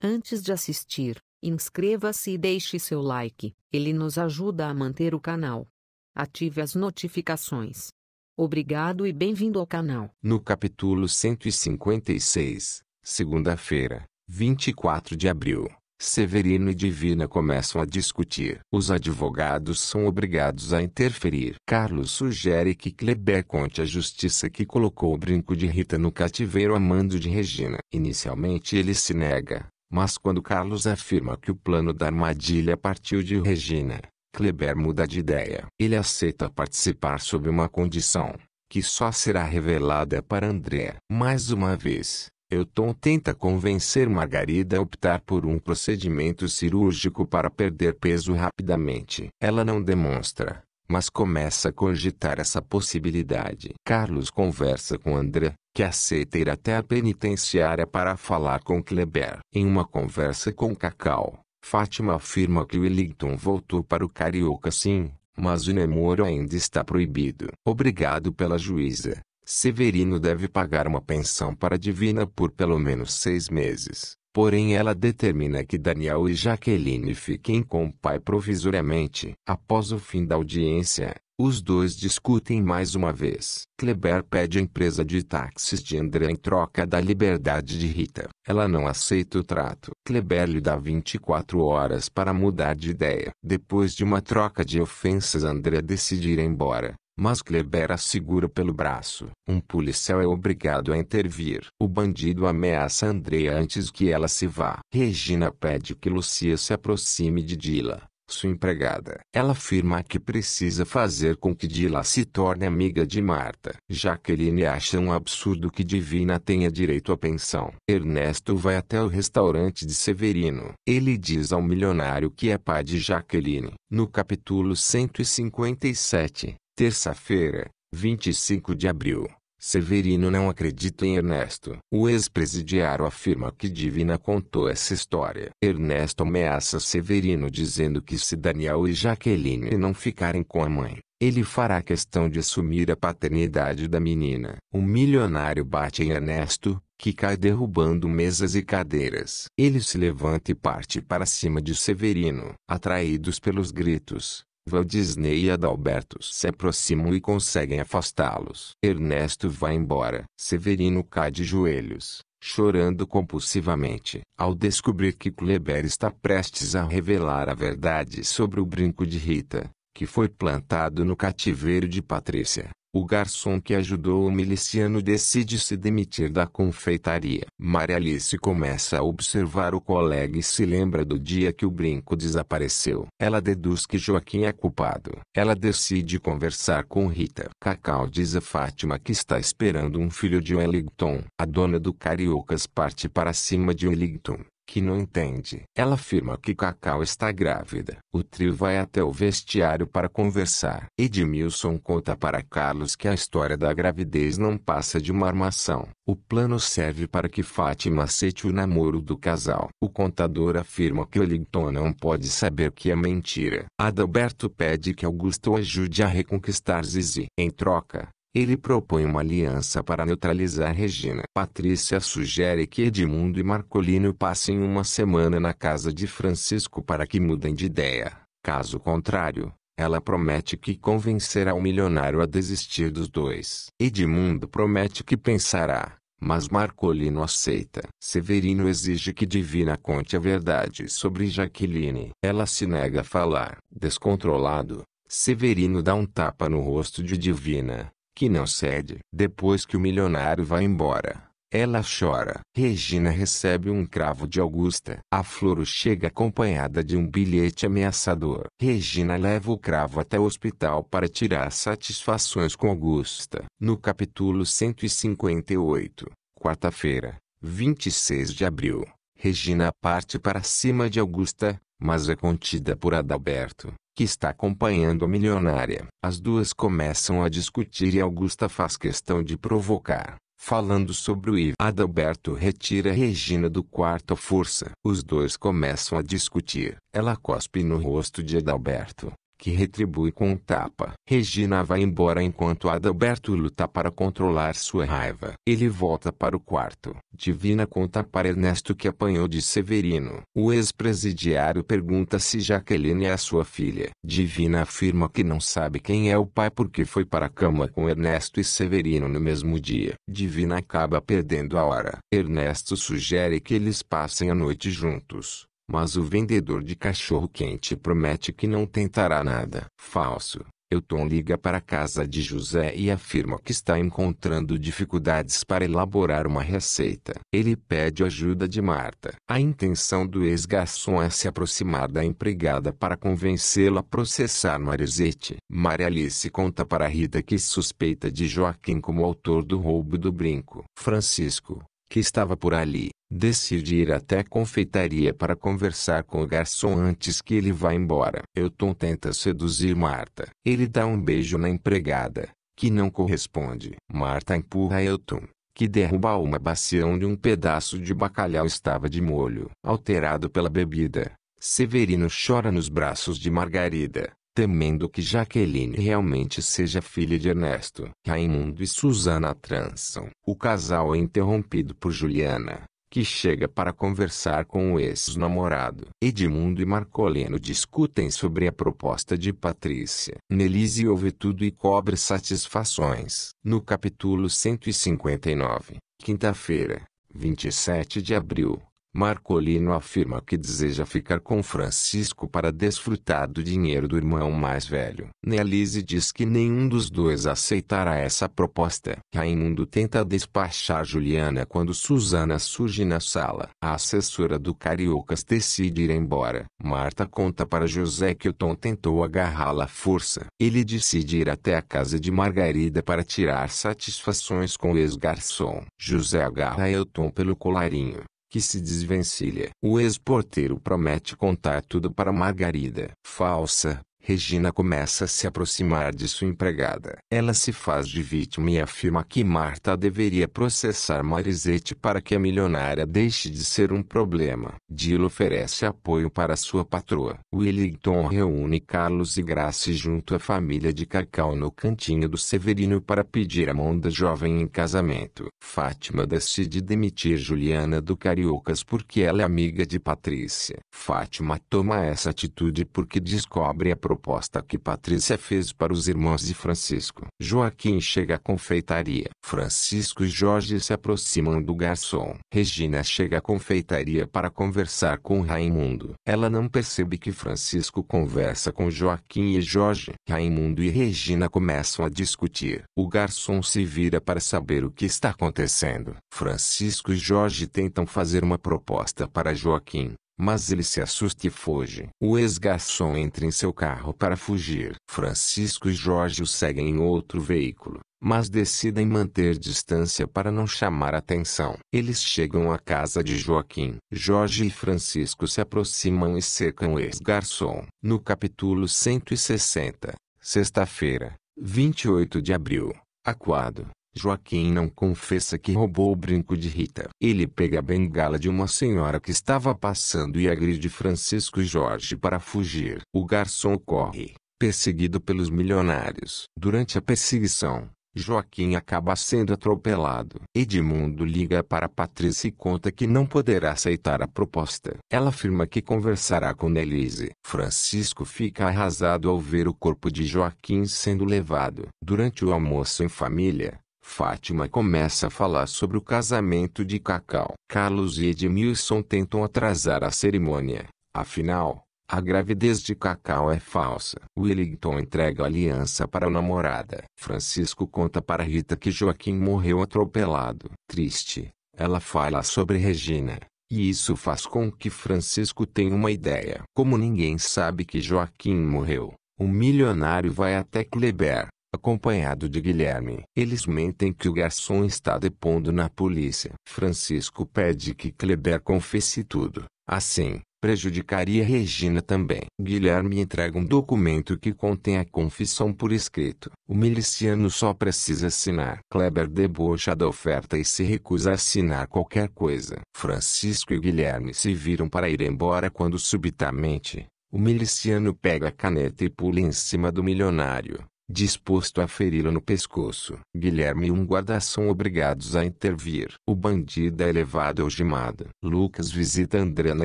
Antes de assistir, inscreva-se e deixe seu like, ele nos ajuda a manter o canal. Ative as notificações. Obrigado e bem-vindo ao canal. No capítulo 156, segunda-feira, 24 de abril, Severino e Divina começam a discutir. Os advogados são obrigados a interferir. Carlos sugere que Kleber conte à justiça que colocou o brinco de Rita no cativeiro a mando de Regina. Inicialmente ele se nega, mas quando Carlos afirma que o plano da armadilha partiu de Regina, Kleber muda de ideia. Ele aceita participar sob uma condição, que só será revelada para André. Mais uma vez, Elton tenta convencer Margarida a optar por um procedimento cirúrgico para perder peso rapidamente. Ela não demonstra, mas começa a cogitar essa possibilidade. Carlos conversa com André, que aceita ir até a penitenciária para falar com Kleber. Em uma conversa com Cacau, Fátima afirma que Wellington voltou para o Carioca sim, mas o namoro ainda está proibido. Obrigado pela juíza, Severino deve pagar uma pensão para Divina por pelo menos 6 meses. Porém ela determina que Daniel e Jaqueline fiquem com o pai provisoriamente. Após o fim da audiência, os dois discutem mais uma vez. Kleber pede a empresa de táxis de André em troca da liberdade de Rita. Ela não aceita o trato. Kleber lhe dá 24 horas para mudar de ideia. Depois de uma troca de ofensas, André decide ir embora, mas Kleber a segura pelo braço. Um policial é obrigado a intervir. O bandido ameaça Andrea antes que ela se vá. Regina pede que Lucia se aproxime de Dila, sua empregada. Ela afirma que precisa fazer com que Dila se torne amiga de Marta. Jaqueline acha um absurdo que Divina tenha direito à pensão. Ernesto vai até o restaurante de Severino. Ele diz ao milionário que é pai de Jaqueline. No capítulo 157, terça-feira, 25 de abril, Severino não acredita em Ernesto. O ex-presidiário afirma que Divina contou essa história. Ernesto ameaça Severino dizendo que se Daniel e Jaqueline não ficarem com a mãe, ele fará questão de assumir a paternidade da menina. O milionário bate em Ernesto, que cai derrubando mesas e cadeiras. Ele se levanta e parte para cima de Severino. Atraídos pelos gritos, Walt Disney e Adalberto se aproximam e conseguem afastá-los. Ernesto vai embora. Severino cai de joelhos, chorando compulsivamente, ao descobrir que Kleber está prestes a revelar a verdade sobre o brinco de Rita, que foi plantado no cativeiro de Patrícia. O garçom que ajudou o miliciano decide se demitir da confeitaria. Maria Alice começa a observar o colega e se lembra do dia que o brinco desapareceu. Ela deduz que Joaquim é culpado. Ela decide conversar com Rita. Cacau diz a Fátima que está esperando um filho de Wellington. A dona do Cariocas parte para cima de Wellington, que não entende. Ela afirma que Cacau está grávida. O trio vai até o vestiário para conversar. Edmilson conta para Carlos que a história da gravidez não passa de uma armação. O plano serve para que Fátima aceite o namoro do casal. O contador afirma que Wellington não pode saber que é mentira. Adalberto pede que Augusto o ajude a reconquistar Zizi. Em troca, ele propõe uma aliança para neutralizar Regina. Patrícia sugere que Edmundo e Marcolino passem uma semana na casa de Francisco para que mudem de ideia. Caso contrário, ela promete que convencerá o milionário a desistir dos dois. Edmundo promete que pensará, mas Marcolino aceita. Severino exige que Divina conte a verdade sobre Jaqueline. Ela se nega a falar. Descontrolado, Severino dá um tapa no rosto de Divina, que não cede. Depois que o milionário vai embora, ela chora. Regina recebe um cravo de Augusta. A Floro chega acompanhada de um bilhete ameaçador. Regina leva o cravo até o hospital para tirar satisfações com Augusta. No capítulo 158, quarta-feira, 26 de abril, Regina parte para cima de Augusta, mas é contida por Adalberto, que está acompanhando a milionária. As duas começam a discutir e Augusta faz questão de provocar, falando sobre o Ivo. Adalberto retira Regina do quarto à força. Os dois começam a discutir. Ela cospe no rosto de Adalberto, que retribui com um tapa. Regina vai embora enquanto Adalberto luta para controlar sua raiva. Ele volta para o quarto. Divina conta para Ernesto que apanhou de Severino. O ex-presidiário pergunta se Jaqueline é a sua filha. Divina afirma que não sabe quem é o pai porque foi para a cama com Ernesto e Severino no mesmo dia. Divina acaba perdendo a hora. Ernesto sugere que eles passem a noite juntos. Mas o vendedor de cachorro-quente promete que não tentará nada. Falso. Elton liga para a casa de José e afirma que está encontrando dificuldades para elaborar uma receita. Ele pede ajuda de Marta. A intenção do ex-garçom é se aproximar da empregada para convencê-la a processar Marisete. Maria Alice conta para Rita que suspeita de Joaquim como autor do roubo do brinco. Francisco, que estava por ali, decide ir até a confeitaria para conversar com o garçom antes que ele vá embora. Elton tenta seduzir Marta. Ele dá um beijo na empregada, que não corresponde. Marta empurra Elton, que derruba uma bacia onde um pedaço de bacalhau estava de molho. Alterado pela bebida, Severino chora nos braços de Margarida, temendo que Jaqueline realmente seja filha de Ernesto. Raimundo e Susana transam. O casal é interrompido por Juliana, que chega para conversar com o ex-namorado. Edmundo e Marcolino discutem sobre a proposta de Patrícia. Nelise ouve tudo e cobre satisfações. No capítulo 159, quinta-feira, 27 de abril, Marcolino afirma que deseja ficar com Francisco para desfrutar do dinheiro do irmão mais velho. Nelise diz que nenhum dos dois aceitará essa proposta. Raimundo tenta despachar Juliana quando Susana surge na sala. A assessora do Cariocas decide ir embora. Marta conta para José que o Tom tentou agarrá-la à força. Ele decide ir até a casa de Margarida para tirar satisfações com o ex-garçom. José agarra Elton pelo colarinho, que se desvencilha. O ex-porteiro promete contar tudo para Margarida. Falsa. Regina começa a se aproximar de sua empregada. Ela se faz de vítima e afirma que Marta deveria processar Marisete para que a milionária deixe de ser um problema. Dilo oferece apoio para sua patroa. Wellington reúne Carlos e Grace junto à família de Cacau no cantinho do Severino para pedir a mão da jovem em casamento. Fátima decide demitir Juliana do Cariocas porque ela é amiga de Patrícia. Fátima toma essa atitude porque descobre a proposta que Patrícia fez para os irmãos de Francisco. Joaquim chega à confeitaria. Francisco e Jorge se aproximam do garçom. Regina chega à confeitaria para conversar com Raimundo. Ela não percebe que Francisco conversa com Joaquim e Jorge. Raimundo e Regina começam a discutir. O garçom se vira para saber o que está acontecendo. Francisco e Jorge tentam fazer uma proposta para Joaquim, mas ele se assusta e foge. O ex-garçom entra em seu carro para fugir. Francisco e Jorge o seguem em outro veículo, mas decidem manter distância para não chamar atenção. Eles chegam à casa de Joaquim. Jorge e Francisco se aproximam e cercam o ex-garçom. No capítulo 160, sexta-feira, 28 de abril, aquado. Joaquim não confessa que roubou o brinco de Rita. Ele pega a bengala de uma senhora que estava passando e agride Francisco e Jorge para fugir. O garçom corre, perseguido pelos milionários. Durante a perseguição, Joaquim acaba sendo atropelado. Edmundo liga para Patrícia e conta que não poderá aceitar a proposta. Ela afirma que conversará com Nelise. Francisco fica arrasado ao ver o corpo de Joaquim sendo levado. Durante o almoço em família, Fátima começa a falar sobre o casamento de Cacau. Carlos e Edmilson tentam atrasar a cerimônia. Afinal, a gravidez de Cacau é falsa. Wellington entrega a aliança para a namorada. Francisco conta para Rita que Joaquim morreu atropelado. Triste, ela fala sobre Regina, e isso faz com que Francisco tenha uma ideia. Como ninguém sabe que Joaquim morreu, o milionário vai até Kleber, acompanhado de Guilherme. Eles mentem que o garçom está depondo na polícia. Francisco pede que Kleber confesse tudo. Assim, prejudicaria Regina também. Guilherme entrega um documento que contém a confissão por escrito. O miliciano só precisa assinar. Kleber debocha da oferta e se recusa a assinar qualquer coisa. Francisco e Guilherme se viram para ir embora quando subitamente, O miliciano pega a caneta e pula em cima do milionário, disposto a feri-lo no pescoço. Guilherme e um guarda são obrigados a intervir. O bandido é levado algemado. Lucas visita André na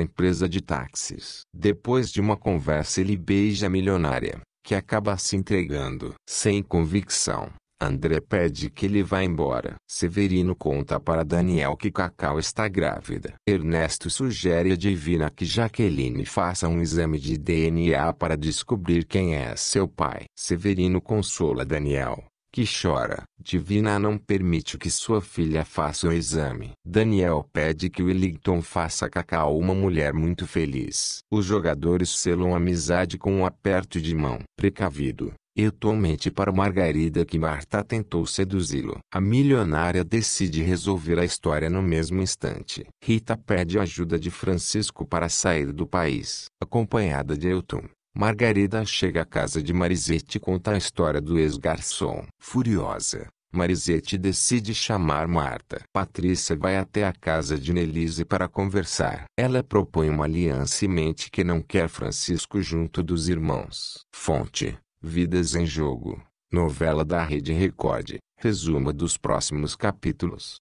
empresa de táxis. Depois de uma conversa ele beija a milionária, que acaba se entregando. Sem convicção, André pede que ele vá embora. Severino conta para Daniel que Cacau está grávida. Ernesto sugere a Divina que Jaqueline faça um exame de DNA para descobrir quem é seu pai. Severino consola Daniel, que chora. Divina não permite que sua filha faça o exame. Daniel pede que Wellington faça Cacau uma mulher muito feliz. Os jogadores selam amizade com um aperto de mão. Precavido, Hilton mente para Margarida que Marta tentou seduzi-lo. A milionária decide resolver a história no mesmo instante. Rita pede ajuda de Francisco para sair do país. Acompanhada de Hilton, Margarida chega à casa de Marisete e conta a história do ex-garçom. Furiosa, Marisete decide chamar Marta. Patrícia vai até a casa de Nelise para conversar. Ela propõe uma aliança e mente que não quer Francisco junto dos irmãos. Fonte: Vidas em Jogo, novela da Rede Record. Resumo dos próximos capítulos.